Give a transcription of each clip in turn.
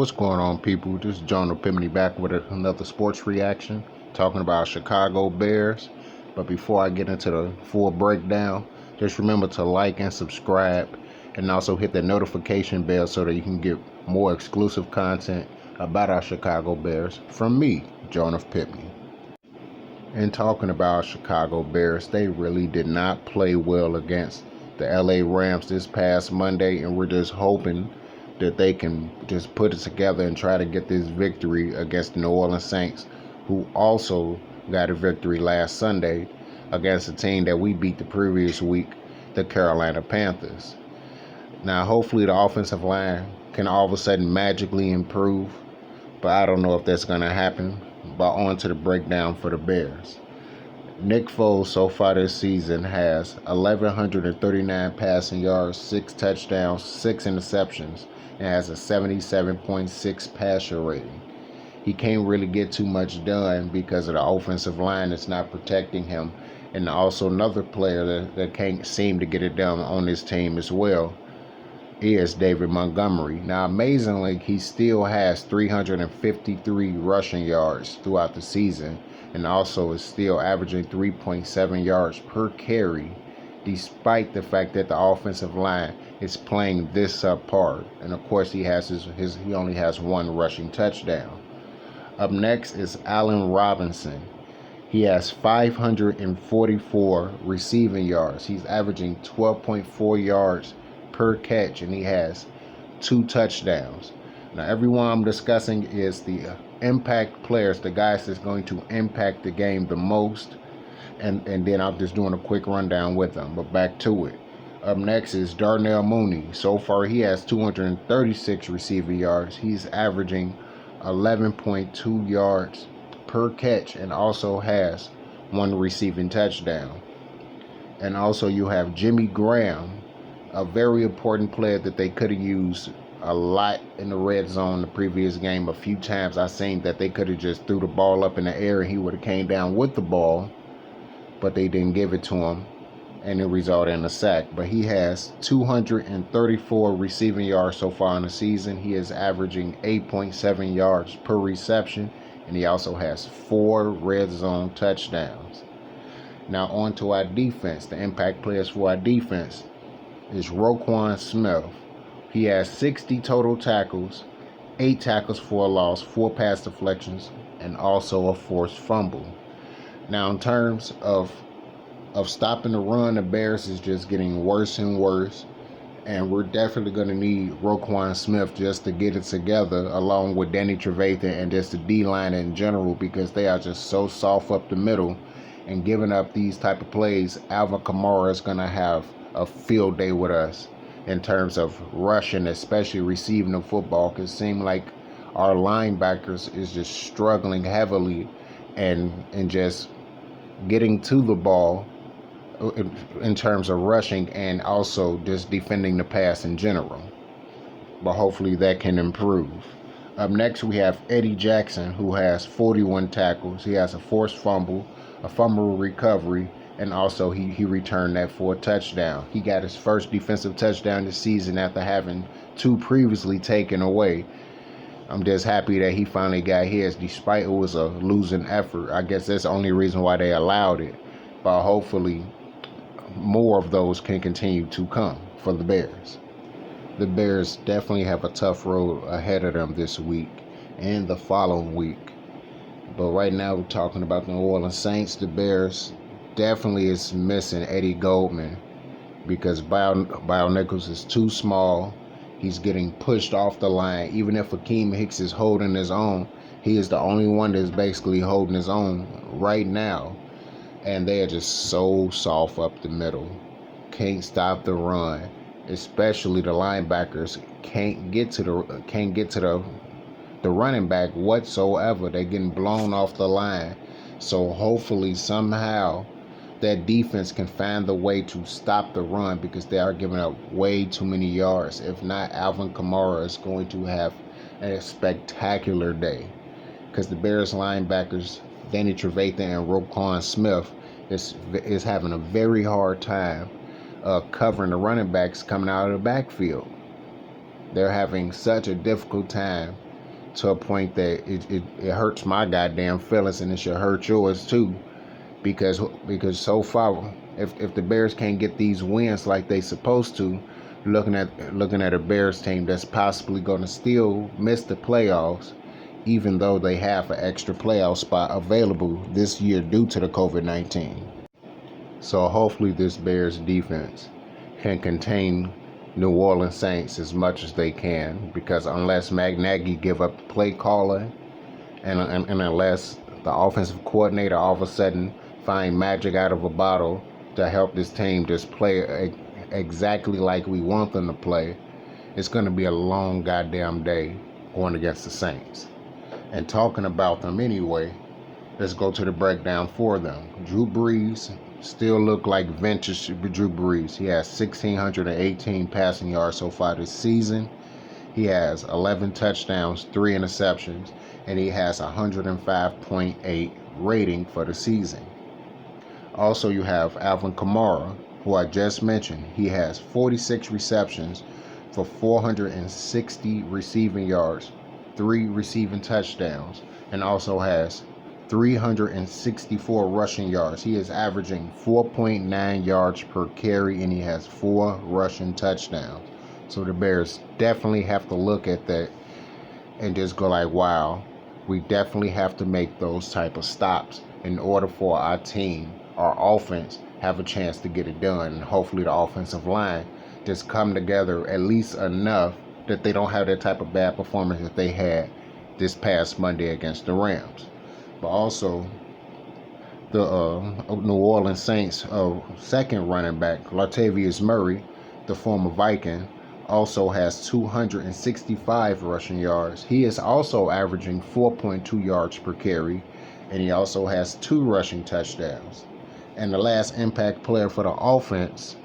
What's going on, people? This is John Opimini back with another sports reaction, talking about Chicago Bears. But before I get into the full breakdown, just remember to like and subscribe, and also hit the notification bell so that you can get more exclusive content about our Chicago Bears from me, John Opimini. And talking about Chicago Bears, they really did not play well against the LA Rams this past Monday, and we're just hoping that they can just put it together and try to get this victory against the New Orleans Saints, who also got a victory last Sunday against a team that we beat the previous week, the Carolina Panthers. Now, hopefully the offensive line can all of a sudden magically improve, but I don't know if that's going to happen. But on to the breakdown for the Bears. Nick Foles so far this season has 1,139 passing yards, 6 touchdowns, 6 interceptions, and has a 77.6 passer rating. He can't really get too much done because of the offensive line that's not protecting him, and also another player that can't seem to get it done on his team as well is David Montgomery. Now, amazingly, he still has 353 rushing yards throughout the season, and also is still averaging 3.7 yards per carry, despite the fact that the offensive line is playing this subpar. And of course, he only has one rushing touchdown. Up next is Allen Robinson. He has 544 receiving yards. He's averaging 12.4 yards per catch, and he has 2 touchdowns. Now, everyone I'm discussing is the impact players, the guys that's going to impact the game the most, and then I'm just doing a quick rundown with them. But back to it. Up next is Darnell Mooney. So far, he has 236 receiving yards. He's averaging 11.2 yards per catch, and also has 1 receiving touchdown. And also you have Jimmy Graham, a very important player that they could have used a lot in the red zone the previous game. A few times I seen that they could have just threw the ball up in the air and he would have came down with the ball, but they didn't give it to him, and it resulted in a sack. But he has 234 receiving yards so far in the season. He is averaging 8.7 yards per reception, and he also has 4 red zone touchdowns. Now on to our defense. The impact players for our defense is Roquan Smith. He has 60 total tackles, 8 tackles for a loss, 4 pass deflections, and also a forced fumble. Now, in terms of stopping the run, the Bears is just getting worse and worse, and we're definitely going to need Roquan Smith just to get it together, along with Danny Trevathan and just the D-line in general, because they are just so soft up the middle, and giving up these type of plays, Alvin Kamara is going to have a field day with us in terms of rushing, especially receiving the football. It seems like our linebackers is just struggling heavily and just getting to the ball in terms of rushing, and also just defending the pass in general. But hopefully that can improve. Up next we have Eddie Jackson, who has 41 tackles. He has a forced fumble, a fumble recovery, and also he returned that for a touchdown. He got his first defensive touchdown this season after having 2 previously taken away. I'm just happy that he finally got his, despite it was a losing effort. I guess that's the only reason why they allowed it. But hopefully more of those can continue to come for the Bears. The Bears definitely have a tough road ahead of them this week and the following week. But right now we're talking about the New Orleans Saints. The Bears definitely is missing Eddie Goldman, because Bio Nichols is too small. He's getting pushed off the line. Even if Akeem Hicks is holding his own, he is the only one that's basically holding his own right now. And they are just so soft up the middle. Can't stop the run. Especially the linebackers can't get to the running back whatsoever. They're getting blown off the line. So hopefully somehow that defense can find the way to stop the run, because they are giving up way too many yards. If not, Alvin Kamara is going to have a spectacular day, because the Bears linebackers, Danny Trevathan and Roquan Smith, is having a very hard time covering the running backs coming out of the backfield. They're having such a difficult time to a point that it hurts my goddamn feelings, and it should hurt yours too. Because so far, if the Bears can't get these wins like they supposed to, looking at a Bears team that's possibly going to still miss the playoffs, even though they have an extra playoff spot available this year due to the COVID-19. So hopefully this Bears defense can contain New Orleans Saints as much as they can, because unless Matt Nagy give up the play calling, and unless the offensive coordinator all of a sudden find magic out of a bottle to help this team just play exactly like we want them to play, it's going to be a long goddamn day going against the Saints. And talking about them anyway, let's go to the breakdown for them. Drew Brees still look like vintage Drew Brees. He has 1,618 passing yards so far this season. He has 11 touchdowns, 3 interceptions, and he has 105.8 rating for the season. Also, you have Alvin Kamara, who I just mentioned. He has 46 receptions for 460 receiving yards, 3 receiving touchdowns, and also has 364 rushing yards. He is averaging 4.9 yards per carry, and he has 4 rushing touchdowns. So the Bears definitely have to look at that and just go like, wow, we definitely have to make those type of stops in order for our team, our offense, have a chance to get it done. And hopefully the offensive line just come together at least enough that they don't have that type of bad performance that they had this past Monday against the Rams. But also, the New Orleans Saints second running back, Latavius Murray, the former Viking, also has 265 rushing yards. He is also averaging 4.2 yards per carry, and he also has 2 rushing touchdowns. And the last impact player for the offense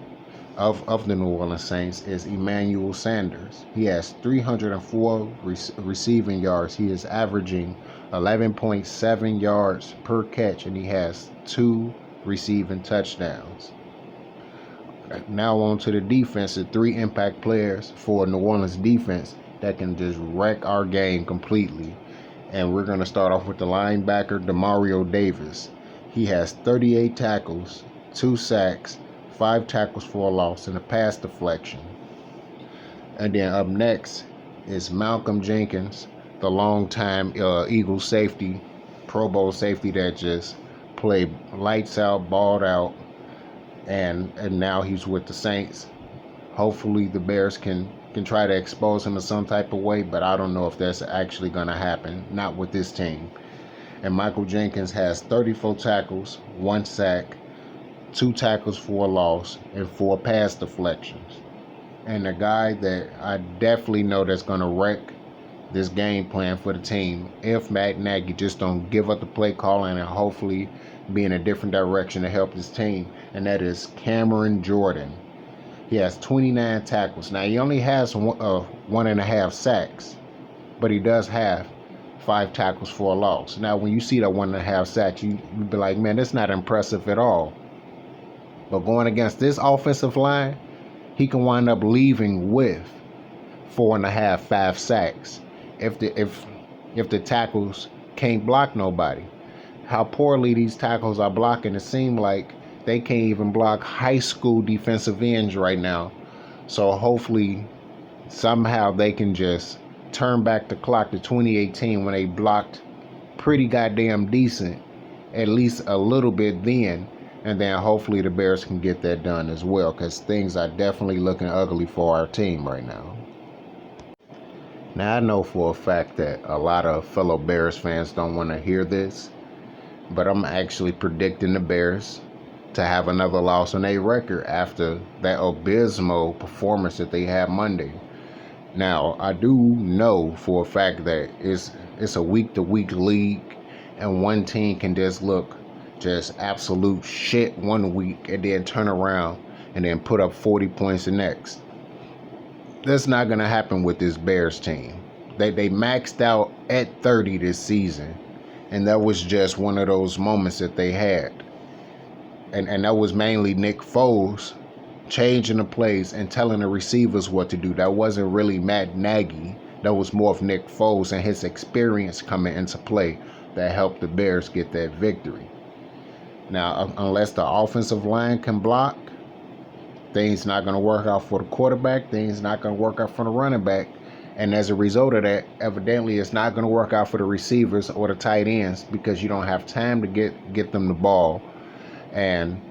of the New Orleans Saints is Emmanuel Sanders. He has 304 receiving yards. He is averaging 11.7 yards per catch, and he has 2 receiving touchdowns. Now on to the defense, the 3 impact players for New Orleans defense that can just wreck our game completely. And we're going to start off with the linebacker, Demario Davis. He has 38 tackles, 2 sacks, 5 tackles for a loss, and a pass deflection. And then up next is Malcolm Jenkins, the longtime Eagles safety, Pro Bowl safety that just played lights out, balled out, and now he's with the Saints. Hopefully the Bears can try to expose him in some type of way, but I don't know if that's actually going to happen, not with this team. And Michael Jenkins has 34 tackles, 1 sack, 2 tackles for a loss, and 4 pass deflections. And the guy that I definitely know that's going to wreck this game plan for the team, if Matt Nagy just don't give up the play calling and hopefully be in a different direction to help this team, and that is Cameron Jordan. He has 29 tackles. Now, he only has 1.5 sacks, but he does have 5 tackles for a loss. Now, when you see that 1.5 sacks, you'd be like, man, that's not impressive at all. But going against this offensive line, he can wind up leaving with 4.5, 5 sacks if the tackles can't block nobody. How poorly these tackles are blocking, it seems like they can't even block high school defensive ends right now. So hopefully somehow they can just turn back the clock to 2018 when they blocked pretty goddamn decent, at least a little bit then. And then hopefully the Bears can get that done as well, because things are definitely looking ugly for our team right now. Now, I know for a fact that a lot of fellow Bears fans don't want to hear this, but I'm actually predicting the Bears to have another loss on their record after that abysmal performance that they had Monday. Now, I do know for a fact that it's a week-to-week league, and one team can just look just absolute shit one week and then turn around and then put up 40 points the next. That's not going to happen with this Bears team. They maxed out at 30 this season, and that was just one of those moments that they had. And that was mainly Nick Foles changing the plays and telling the receivers what to do. That wasn't really Matt Nagy That was more of Nick Foles and his experience coming into play that helped the Bears get that victory. Now, unless the offensive line can block, things not going to work out for the quarterback. Things not going to work out for the running back. And as a result of that, evidently it's not going to work out for the receivers or the tight ends because you don't have time to get them the ball. And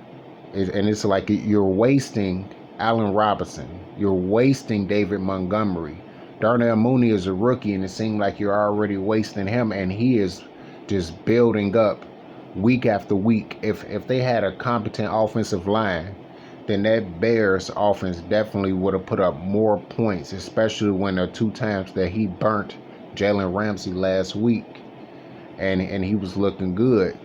it's like you're wasting Allen Robinson. You're wasting David Montgomery. Darnell Mooney is a rookie, and it seems like you're already wasting him, and he is just building up week after week. If they had a competent offensive line, then that Bears offense definitely would have put up more points, especially when the 2 times that he burnt Jalen Ramsey last week, and he was looking good.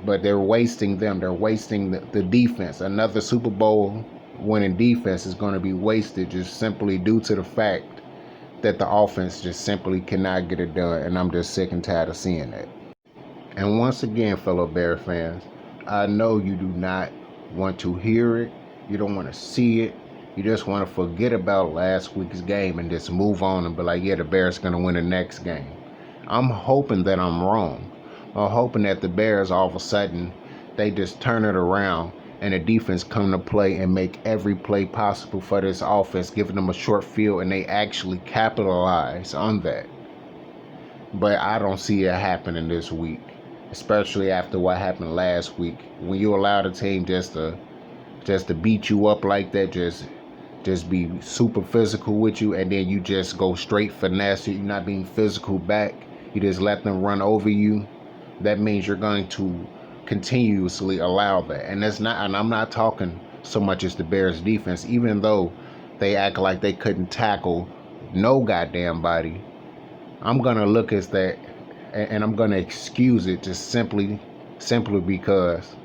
But they're wasting them. They're wasting the defense. Another Super Bowl winning defense is going to be wasted just simply due to the fact that the offense just simply cannot get it done. And I'm just sick and tired of seeing that. And once again, fellow Bear fans, I know you do not want to hear it. You don't want to see it. You just want to forget about last week's game and just move on and be like, yeah, the Bears are going to win the next game. I'm hoping that I'm wrong. I'm hoping that the Bears, all of a sudden, they just turn it around and the defense come to play and make every play possible for this offense, giving them a short field, and they actually capitalize on that. But I don't see it happening this week, especially after what happened last week. When you allow the team just to beat you up like that, just be super physical with you, and then you just go straight finesse. You're not being physical back. You just let them run over you. That means you're going to continuously allow that. And I'm not talking so much as the Bears defense, even though they act like they couldn't tackle no goddamn body. I'm gonna look at that and I'm gonna excuse it just simply because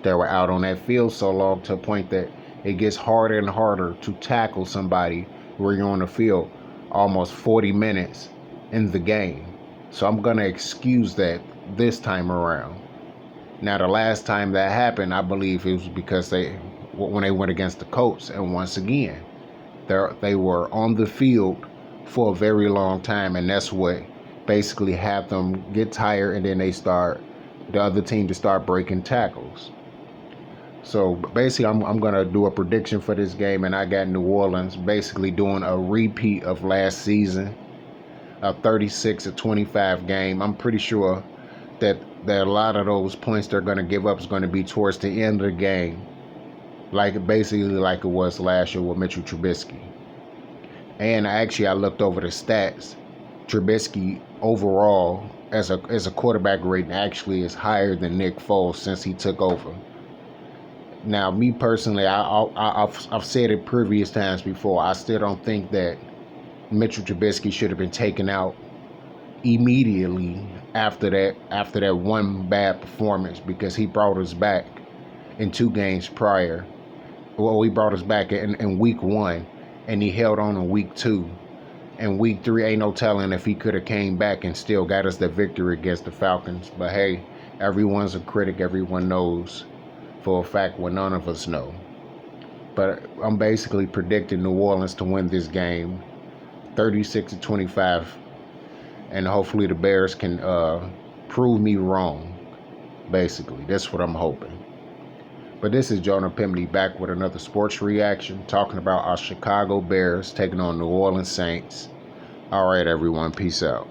they were out on that field so long, to a point that it gets harder and harder to tackle somebody where you're on the field almost 40 minutes in the game. So I'm gonna excuse that this time around. Now, the last time that happened, I believe it was because when they went against the Colts, and once again, they were on the field for a very long time, and that's what basically had them get tired, and then the other team to start breaking tackles. So basically, I'm gonna do a prediction for this game, and I got New Orleans basically doing a repeat of last season, a 36-25 game. I'm pretty sure that a lot of those points they're going to give up is going to be towards the end of the game, basically like it was last year with Mitchell Trubisky. And I looked over the stats. Trubisky overall as a quarterback rating actually is higher than Nick Foles since he took over. Now, me personally, I've said it previous times before, I still don't think that Mitchell Trubisky should have been taken out immediately after that one bad performance, because he brought us back in 2 games prior. Well, he brought us back in week 1, and he held on in week 2. And week 3, ain't no telling if he could have came back and still got us the victory against the Falcons. But hey, everyone's a critic. Everyone knows for a fact what none of us know. But I'm basically predicting New Orleans to win this game 36-25. And hopefully the Bears can prove me wrong. Basically, that's what I'm hoping. But this is Jonah Pimley back with another sports reaction, talking about our Chicago Bears taking on New Orleans Saints. All right, everyone. Peace out.